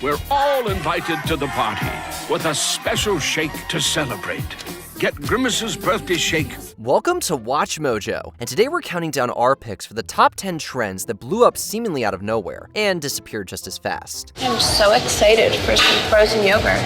We're all invited to the party with a special shake to celebrate. Get Grimace's birthday shake. Welcome to Watch Mojo, and today we're counting down our picks for the top 10 trends that blew up seemingly out of nowhere and disappeared just as fast. I'm so excited for some frozen yogurt.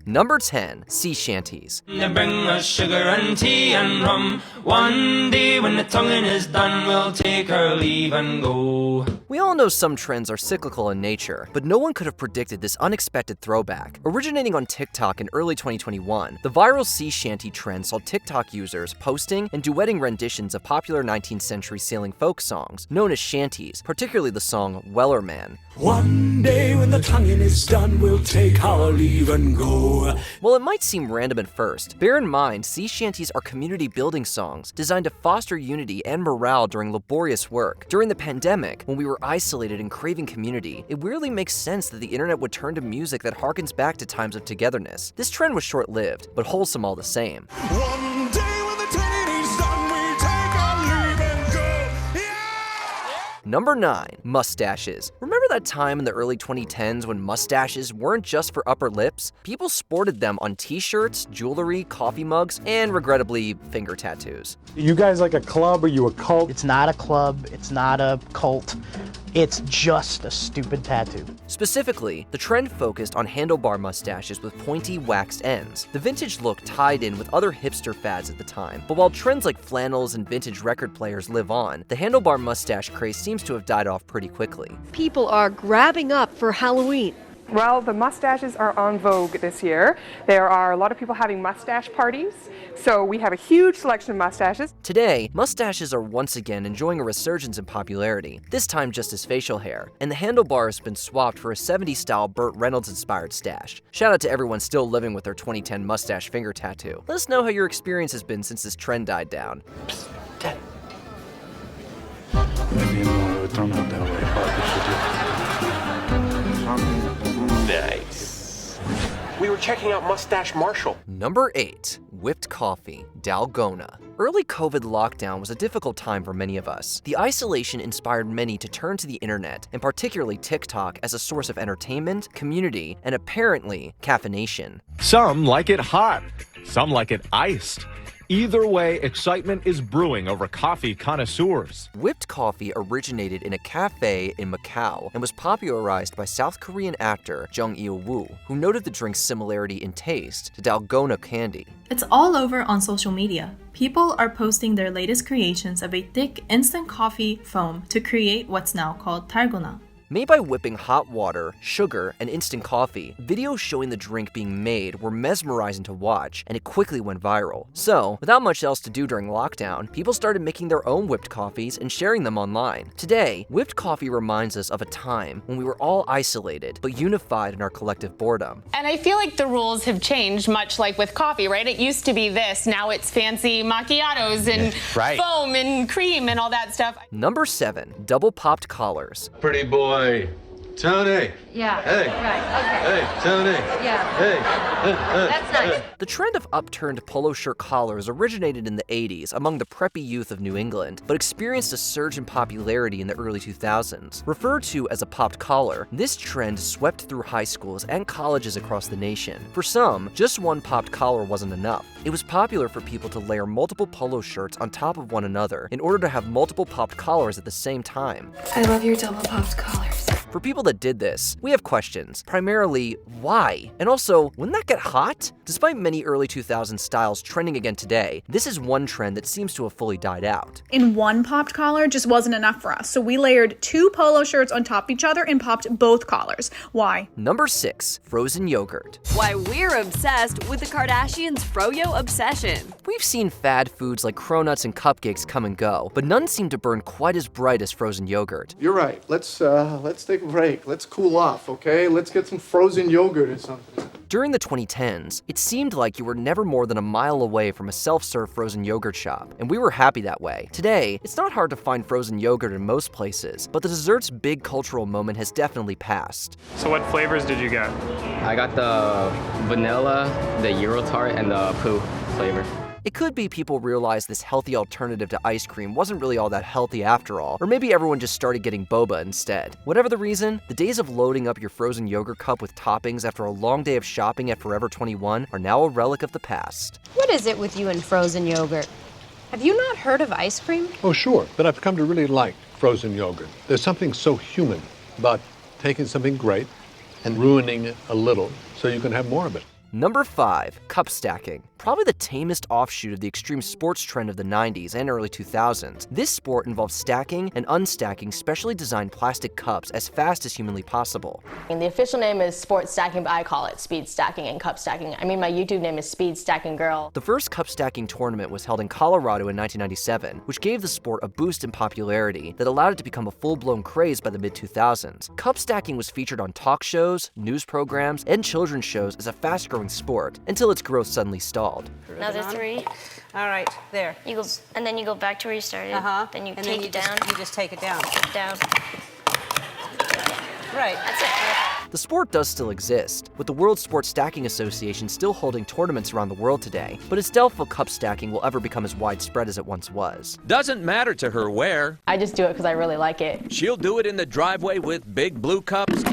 Number 10, sea shanties. They bring us sugar and tea and rum. One day when the tonguing is done, we'll take our leave and go. We all know some trends are cyclical in nature, but no one could have predicted this unexpected throwback. Originating on TikTok in early 2021, the viral sea shanty trend saw TikTok users posting and duetting renditions of popular 19th century sailing folk songs, known as shanties, particularly the song Wellerman. One day when the tonguing is done, we'll take our leave and go. While it might seem random at first, bear in mind sea shanties are community building songs designed to foster unity and morale during laborious work. During the pandemic, when we were isolated and craving community, it weirdly makes sense that the internet would turn to music that harkens back to times of togetherness. This trend was short-lived, but wholesome all the same. One day when the tonguing is done, we take our leave and go. Number 9, mustaches. Remember that time in the early 2010s when mustaches weren't just for upper lips? People sported them on t-shirts, jewelry, coffee mugs, and regrettably, finger tattoos. You guys like a club? Are you a cult? It's not a club, it's not a cult, it's just a stupid tattoo. Specifically, the trend focused on handlebar mustaches with pointy, waxed ends. The vintage look tied in with other hipster fads at the time. But while trends like flannels and vintage record players live on, the handlebar mustache craze seems to have died off pretty quickly. People are grabbing up for Halloween. Well, the mustaches are en vogue this year. There are a lot of people having mustache parties, so we have a huge selection of mustaches. Today, mustaches are once again enjoying a resurgence in popularity, this time just as facial hair, and the handlebar has been swapped for a 70s-style Burt Reynolds-inspired stash. Shout out to everyone still living with their 2010 mustache finger tattoo. Let us know how your experience has been since this trend died down. Psst, Ted. Maybe I'm thrown out that way. Nice. We were checking out Mustache Marshall. Number 8, whipped coffee, Dalgona. Early COVID lockdown was a difficult time for many of us. The isolation inspired many to turn to the internet, and particularly TikTok, as a source of entertainment, community, and apparently, caffeination. Some like it hot, some like it iced. Either way, excitement is brewing over coffee connoisseurs. Whipped coffee originated in a cafe in Macau and was popularized by South Korean actor Jung Il-woo, who noted the drink's similarity in taste to Dalgona candy. It's all over on social media. People are posting their latest creations of a thick instant coffee foam to create what's now called 달고나. Made by whipping hot water, sugar, and instant coffee, videos showing the drink being made were mesmerizing to watch, and it quickly went viral. So, without much else to do during lockdown, people started making their own whipped coffees and sharing them online. Today, whipped coffee reminds us of a time when we were all isolated, but unified in our collective boredom. And I feel like the rules have changed, much like with coffee, right? It used to be this, now it's fancy macchiatos and foam and cream and all that stuff. Number 7, double popped collars. Pretty boy. Tony. Yeah. Hey. Right. Okay. Hey, Tony. Yeah. Hey. That's nice. The trend of upturned polo shirt collars originated in the 80s among the preppy youth of New England, but experienced a surge in popularity in the early 2000s. Referred to as a popped collar, this trend swept through high schools and colleges across the nation. For some, just one popped collar wasn't enough. It was popular for people to layer multiple polo shirts on top of one another in order to have multiple popped collars at the same time. I love your double popped collars. For people that did this, we have questions. Primarily, why? And also, wouldn't that get hot? Despite many early 2000s styles trending again today, this is one trend that seems to have fully died out. In one popped collar just wasn't enough for us, so we layered 2 polo shirts on top of each other and popped both collars. Why? Number 6, frozen yogurt. Why we're obsessed with the Kardashians' froyo obsession. We've seen fad foods like cronuts and cupcakes come and go, but none seem to burn quite as bright as frozen yogurt. You're right. Let's take a break. Let's cool off, okay? Let's get some frozen yogurt or something. During the 2010s, it seemed like you were never more than a mile away from a self-serve frozen yogurt shop, and we were happy that way. Today, it's not hard to find frozen yogurt in most places, but the dessert's big cultural moment has definitely passed. So what flavors did you get? I got the vanilla, the Euro tart, and the poo flavor. It could be people realized this healthy alternative to ice cream wasn't really all that healthy after all, or maybe everyone just started getting boba instead. Whatever the reason, the days of loading up your frozen yogurt cup with toppings after a long day of shopping at Forever 21 are now a relic of the past. What is it with you and frozen yogurt? Have you not heard of ice cream? Oh, sure, but I've come to really like frozen yogurt. There's something so human about taking something great and ruining it a little so you can have more of it. Number 5. Cup stacking. Probably the tamest offshoot of the extreme sports trend of the 90s and early 2000s. This sport involves stacking and unstacking specially designed plastic cups as fast as humanly possible. And the official name is sports stacking, but I call it speed stacking and cup stacking. I mean, my YouTube name is Speed Stacking Girl. The first cup stacking tournament was held in Colorado in 1997, which gave the sport a boost in popularity that allowed it to become a full-blown craze by the mid-2000s. Cup stacking was featured on talk shows, news programs, and children's shows as a fast-growing sport, until its growth suddenly stalled. Another 3. All right, there. You go, and then you go back to where you started. Then you and take then it down. You just take it down. Take it down. Right. That's it. The sport does still exist, with the World Sports Stacking Association still holding tournaments around the world today, but it's doubtful cup stacking will ever become as widespread as it once was. Doesn't matter to her where. I just do it because I really like it. She'll do it in the driveway with big blue cups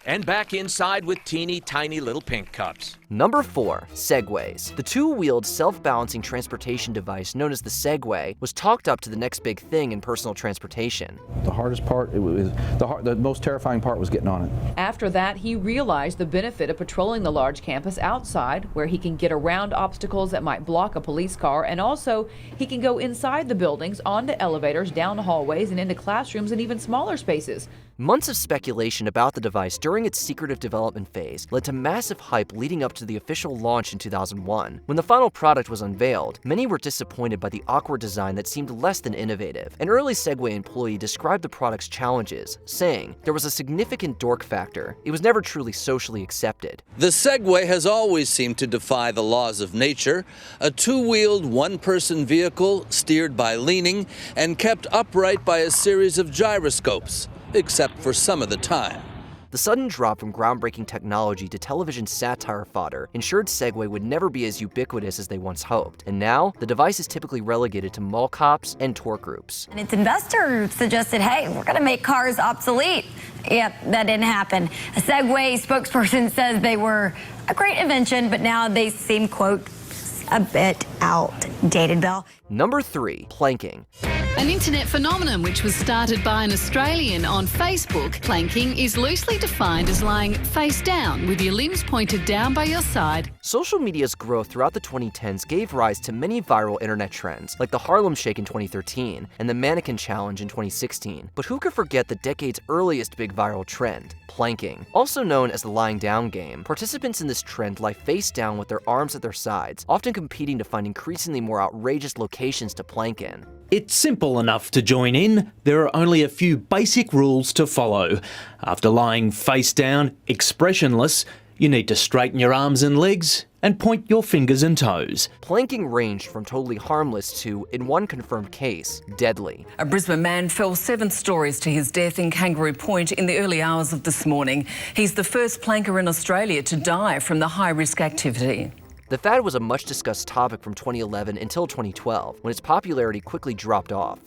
and back inside with teeny tiny little pink cups. Number 4. Segways. The two-wheeled, self-balancing transportation device known as the Segway was talked up to the next big thing in personal transportation. The hardest part, the most terrifying part was getting on it. After that, he realized the benefit of patrolling the large campus outside, where he can get around obstacles that might block a police car, and also he can go inside the buildings, onto elevators, down hallways, and into classrooms and even smaller spaces. Months of speculation about the device during its secretive development phase led to massive hype leading up to the official launch in 2001. When the final product was unveiled, many were disappointed by the awkward design that seemed less than innovative. An early Segway employee described the product's challenges, saying, "There was a significant dork factor. It was never truly socially accepted." The Segway has always seemed to defy the laws of nature, a two-wheeled, one-person vehicle steered by leaning and kept upright by a series of gyroscopes, except for some of the time. The sudden drop from groundbreaking technology to television satire fodder ensured Segway would never be as ubiquitous as they once hoped, and now the device is typically relegated to mall cops and tour groups. And its investor suggested, hey, we're going to make cars obsolete. Yep, that didn't happen. A Segway spokesperson says they were a great invention, but now they seem, quote, a bit outdated, Bill. Number 3. Planking. An internet phenomenon which was started by an Australian on Facebook. Planking is loosely defined as lying face down with your limbs pointed down by your side. Social media's growth throughout the 2010s gave rise to many viral internet trends, like the Harlem Shake in 2013 and the Mannequin Challenge in 2016. But who could forget the decade's earliest big viral trend, planking? Also known as the lying down game, participants in this trend lie face down with their arms at their sides, often competing to find increasingly more outrageous locations to plank in. It's simple enough to join in. There are only a few basic rules to follow. After lying face down, expressionless, you need to straighten your arms and legs and point your fingers and toes. Planking ranged from totally harmless to, in one confirmed case, deadly. A Brisbane man fell 7 stories to his death in Kangaroo Point in the early hours of this morning. He's the first planker in Australia to die from the high-risk activity. The fad was a much-discussed topic from 2011 until 2012, when its popularity quickly dropped off.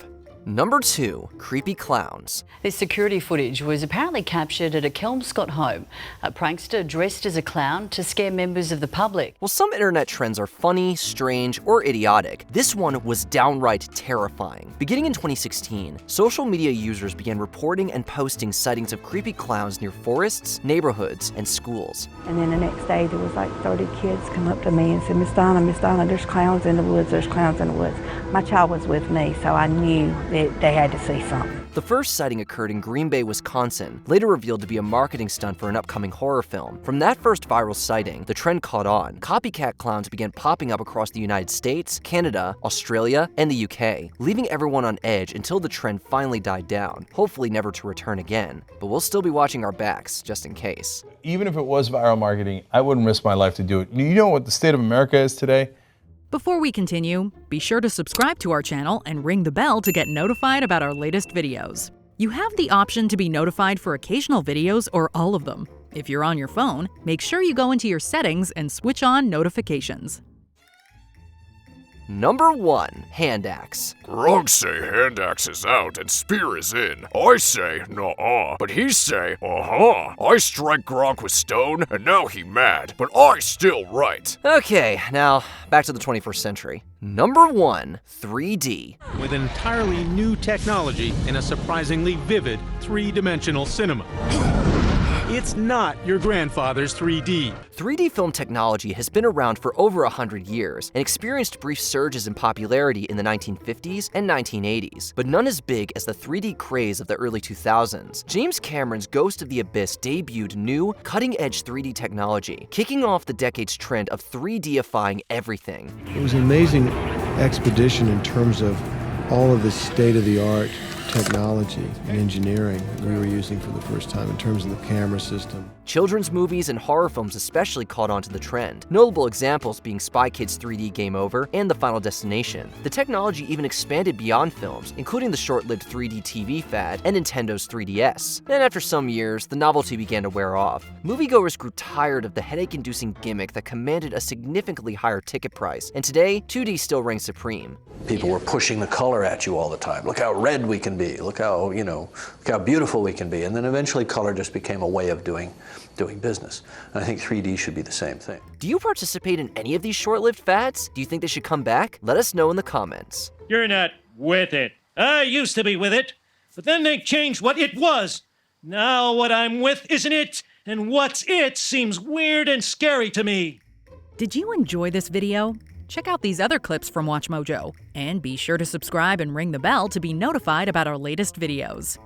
Number 2. Creepy clowns. This security footage was apparently captured at a Kelmscott home. A prankster dressed as a clown to scare members of the public. While some internet trends are funny, strange, or idiotic, this one was downright terrifying. Beginning in 2016, social media users began reporting and posting sightings of creepy clowns near forests, neighborhoods, and schools. And then the next day, there was like 30 kids come up to me and said, Miss Donna, there's clowns in the woods, there's clowns in the woods. My child was with me, so I knew that they had to see something. The first sighting occurred in Green Bay, Wisconsin, later revealed to be a marketing stunt for an upcoming horror film. From that first viral sighting, the trend caught on. Copycat clowns began popping up across the United States, Canada, Australia, and the UK, leaving everyone on edge until the trend finally died down, hopefully never to return again. But we'll still be watching our backs, just in case. Even if it was viral marketing, I wouldn't risk my life to do it. You know what the state of America is today? Before we continue, be sure to subscribe to our channel and ring the bell to get notified about our latest videos. You have the option to be notified for occasional videos or all of them. If you're on your phone, make sure you go into your settings and switch on notifications. Number 1. Hand axe. Grog say hand axe is out and spear is in. I say, nuh-uh, but he say, uh-huh. I strike Grog with stone, and now he mad, but I still right. Okay, now back to the 21st century. Number 1. 3D. With entirely new technology in a surprisingly vivid three-dimensional cinema. It's not your grandfather's 3D. 3D film technology has been around for over 100 years and experienced brief surges in popularity in the 1950s and 1980s, but none as big as the 3D craze of the early 2000s. James Cameron's Ghost of the Abyss debuted new, cutting-edge 3D technology, kicking off the decade's trend of 3D-ifying everything. It was an amazing expedition in terms of all of the state-of-the-art technology and engineering we were using for the first time in terms of the camera system. Children's movies and horror films especially caught on to the trend, notable examples being Spy Kids 3D Game Over and The Final Destination. The technology even expanded beyond films, including the short-lived 3D TV fad and Nintendo's 3DS. And after some years, the novelty began to wear off. Moviegoers grew tired of the headache-inducing gimmick that commanded a significantly higher ticket price, and today, 2D still reigns supreme. People were pushing the color at you all the time. Look how red we can be. Look how, look how beautiful we can be. And then eventually color just became a way of doing business. And I think 3D should be the same thing. Do you participate in any of these short-lived fads? Do you think they should come back? Let us know in the comments. You're not with it. I used to be with it, but then they changed what it was. Now what I'm with isn't it, and what's it seems weird and scary to me. Did you enjoy this video? Check out these other clips from WatchMojo, and be sure to subscribe and ring the bell to be notified about our latest videos.